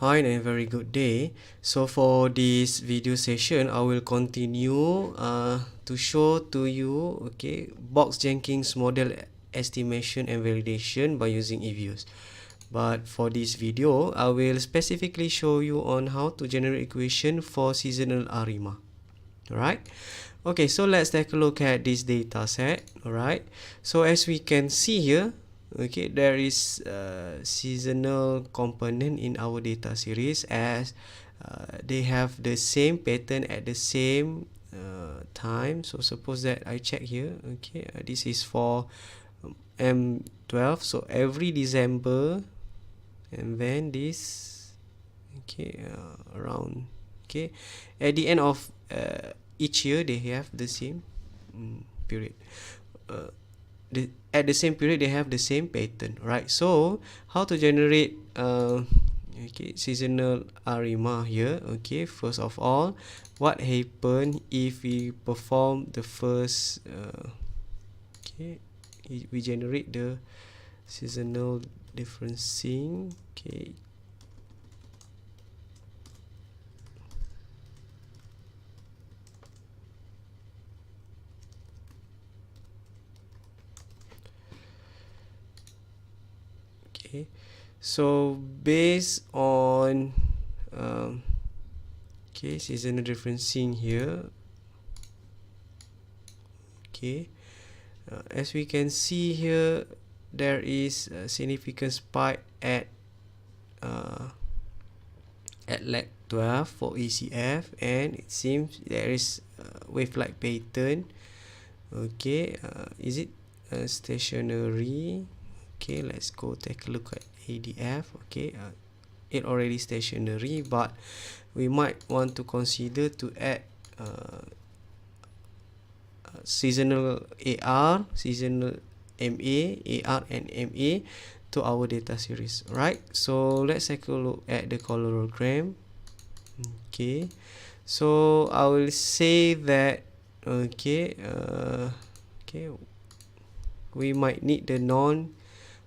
Hi and a very good day. So for this video session, I will continue to show to you Box Jenkins model estimation and validation by using eViews. But for this video, I will specifically show you on how to generate equation for seasonal ARIMA. Alright. Okay, so let's take a look at this data set. Alright. So as we can see here, there is a seasonal component in our data series as they have the same pattern at the same time. So suppose that I check here. This is for M12. So every December, and then this around at the end of each year they have the same period. At the same period they have the same pattern, right? So how to generate seasonal ARIMA here? First of all, what happen if we perform the first we generate the seasonal differencing. So based on seasonal differencing here, as we can see here, there is a significant spike at lag 12 for ECF, and it seems there is a wave-like pattern. Is it stationary? Let's go take a look at ADF. It already stationary, but we might want to consider to add seasonal AR, seasonal MA, AR and MA to our data series, right? So let's take a look at the coloregram. So I will say that we might need the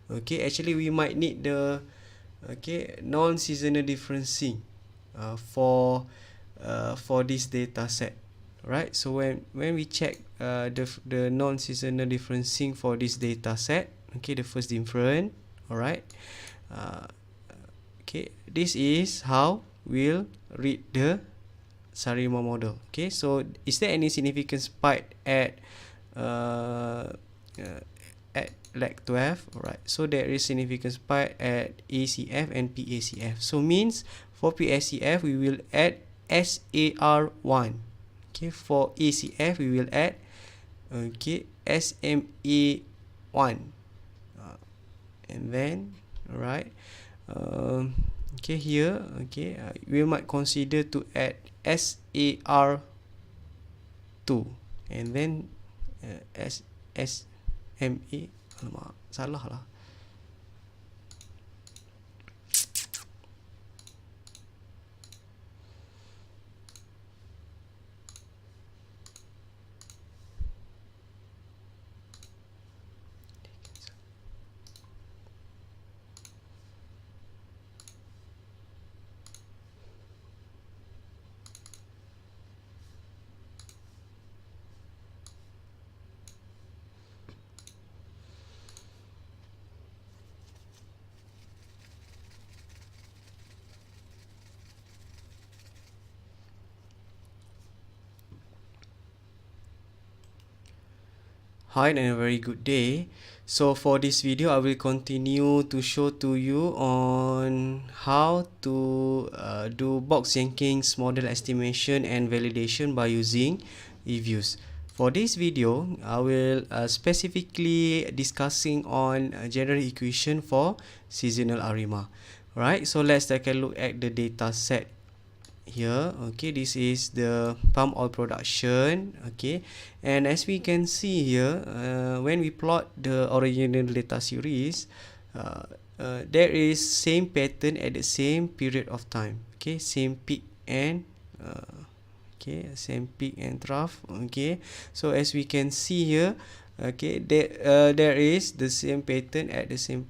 we might need the non-seasonal differencing for this data set, right? So when we check the non-seasonal differencing for this data set, the first difference, all right, this is how we'll read the SARIMA model. So is there any significant spike at lag 12? Alright, so there is significant spike at ACF and PACF. So means for PACF we will add SAR1. For ACF we will add SMA1. And then alright, here we might consider to add SAR2, and then SMA. Salah lah. Hi and a very good day. So for this video, I will continue to show to you on how to do Box Jenkins model estimation and validation by using eViews. For this video, I will specifically discussing on general equation for seasonal ARIMA. Right, so let's take a look at the data set here. This is the palm oil production. And as we can see here, when we plot the original data series, there is same pattern at the same period of time. Same peak and same peak and trough. So as we can see here, there is the same pattern at the same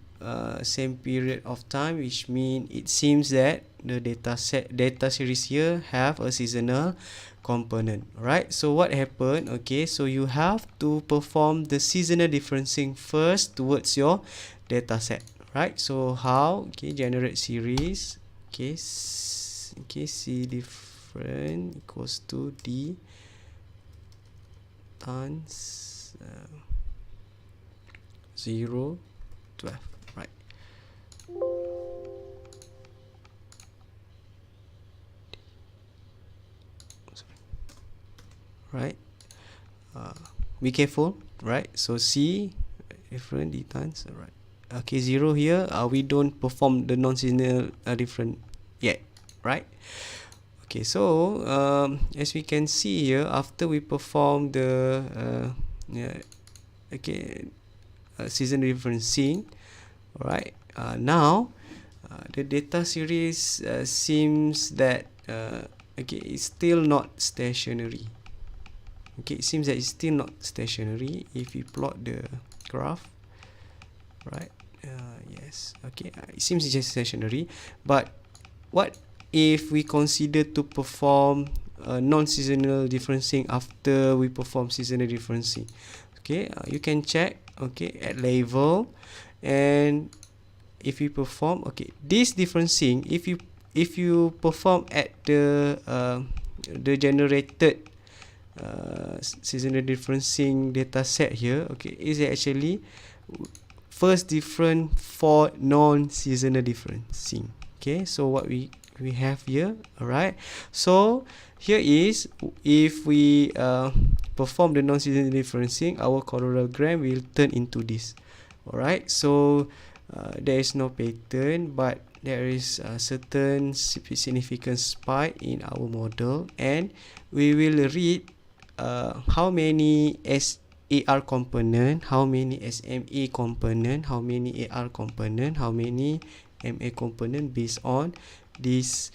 same period of time, which means it seems that the data series here have a seasonal component. Right, so what happened? Okay, so you have to perform the seasonal differencing first towards your data set. Right, so how? Okay, generate series. Okay, C different equals to D times 0, 12. Right, right, be careful. Right, so C different D times. Right, okay, 0 here, we don't perform the non-seasonal different yet. Right, okay, so as we can see here, after we perform the seasonal differencing, alright, now the data series seems that okay, it's still not stationary. Okay, it seems that it's still not stationary if we plot the graph. Right, yes, okay, it seems it's just stationary. But what if we consider to perform non-seasonal differencing after we perform seasonal differencing? Okay, you can check, okay, at level, and if you perform, okay, this differencing, if you perform at the generated seasonal differencing data set here, okay, is actually first different for non-seasonal differencing. Okay, so what we have here, alright, so here is, if we perform the non-seasonal differencing, our parallelogram will turn into this. Alright, so there is no pattern, but there is a certain significant spike in our model, and we will read how many AR component, how many SMA component, how many AR component, how many MA component based on this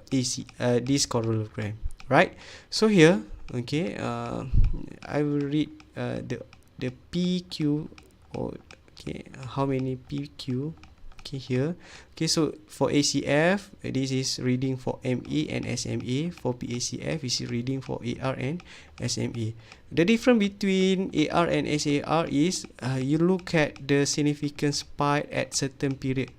this parallelogram. Right, so here, okay, I will read the PQ, or okay, how many PQ, okay, here. Okay, so for ACF, this is reading for ME and SMA. For PACF, is reading for AR and SMA. The difference between AR and SAR is you look at the significant spike at certain period.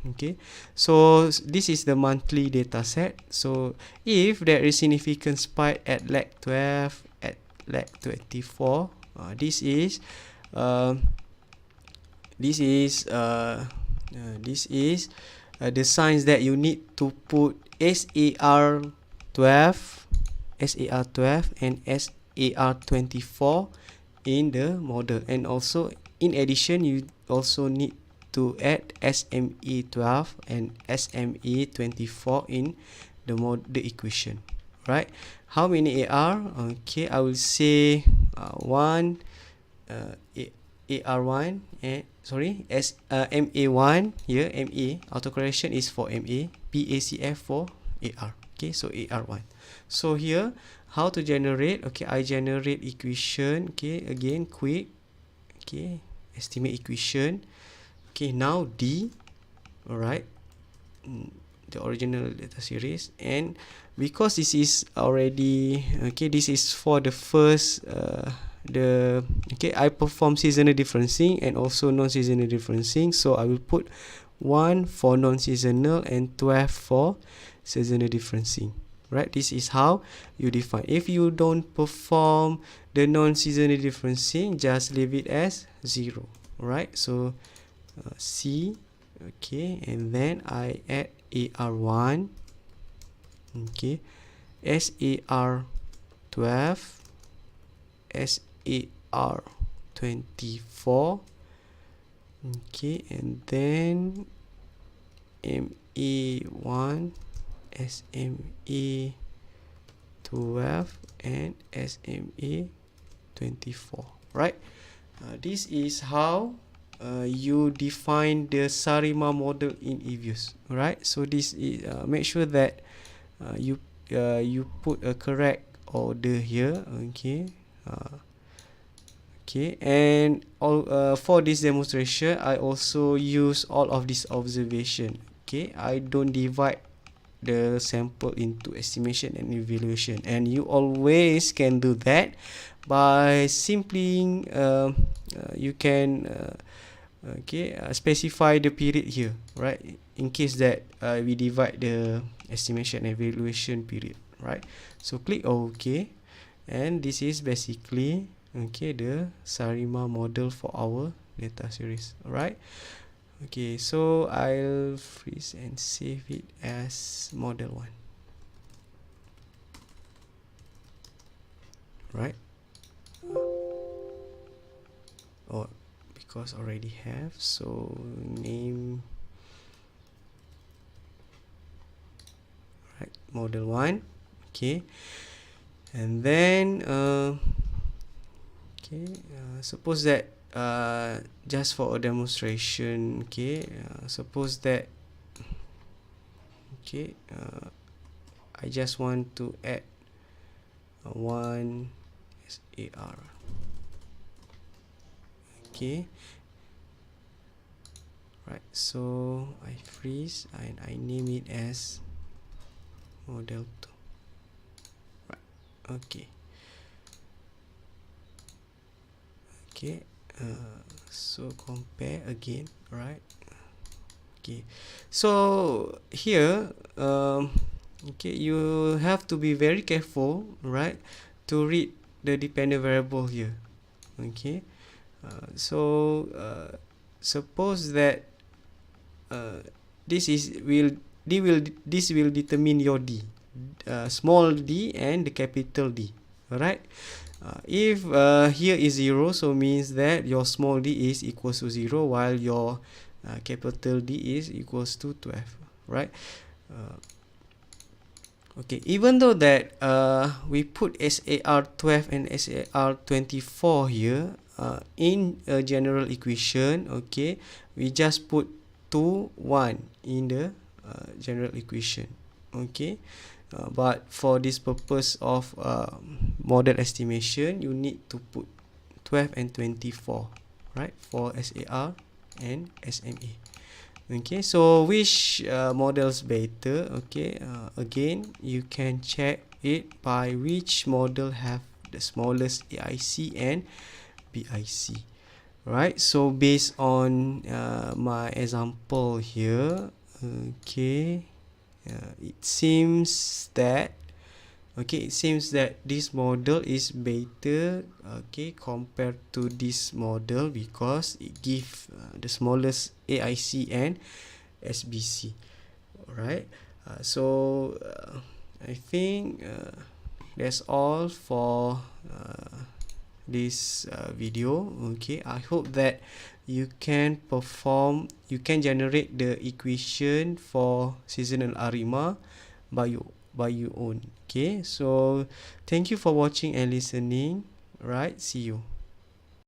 Okay, so this is the monthly data set. So if there is significant spike at lag 12, at lag 24, this is the signs that you need to put SAR 12, and SAR 24 in the model. And also, in addition, you also need to add SME 12 and SME 24 in the equation. Right, how many AR? Okay, I will say one AR1 and MA1 here. MA autocorrection is for MA, PACF for AR. Okay, so AR1. So here, how to generate? Okay, I generate equation. Okay, again, quick. Okay, estimate equation. Okay, now D, alright, the original data series, and because this is already, okay, this is for the first okay, I perform seasonal differencing and also non-seasonal differencing, so I will put 1 for non-seasonal and 12 for seasonal differencing. Right, this is how you define. If you don't perform the non-seasonal differencing, just leave it as 0. Right, so C, okay, and then I add AR1, okay, SAR 12, SAR 24, okay, and then MA1, SMA 12, and SMA 24. Right, this is how you define the Sarima model in EViews. Right, so this is make sure that you put a correct order here. Okay, Okay, and all for this demonstration I also use all of this observation. Okay, I don't divide the sample into estimation and evaluation, and you always can do that by simply you can specify the period here, right, in case that we divide the estimation and evaluation period, right? So click OK, and this is basically the Sarima model for our data series. Alright, okay, so I'll freeze and save it as model 1. Right, oh, because already have, so name, right, model 1. Okay, and then suppose that just for a demonstration, suppose that I just want to add one SAR. Okay, right, so I freeze and I name it as model 2. Right, okay. Okay, so compare again, right? Okay, so here you have to be very careful, right, to read the dependent variable here. Okay, suppose that this will determine your D, small d and the capital D. Alright, if here is 0, so means that your small d is equals to 0, while your capital D is equals to 12, right? Okay, even though that we put SAR 12 and SAR 24 here in a general equation, okay, we just put 2, 1 in the general equation, okay. But for this purpose of model estimation, you need to put 12 and 24, right, for SAR and SMA. Okay, so which models better? Okay, again you can check it by which model have the smallest AIC and BIC, right? So based on my example here, okay, it seems that this model is better, okay, compared to this model, because it gives the smallest AIC and SBC. Alright, I think that's all for this video. Okay, I hope that you can generate the equation for seasonal ARIMA by your own. Okay, so thank you for watching and listening. Right, see you.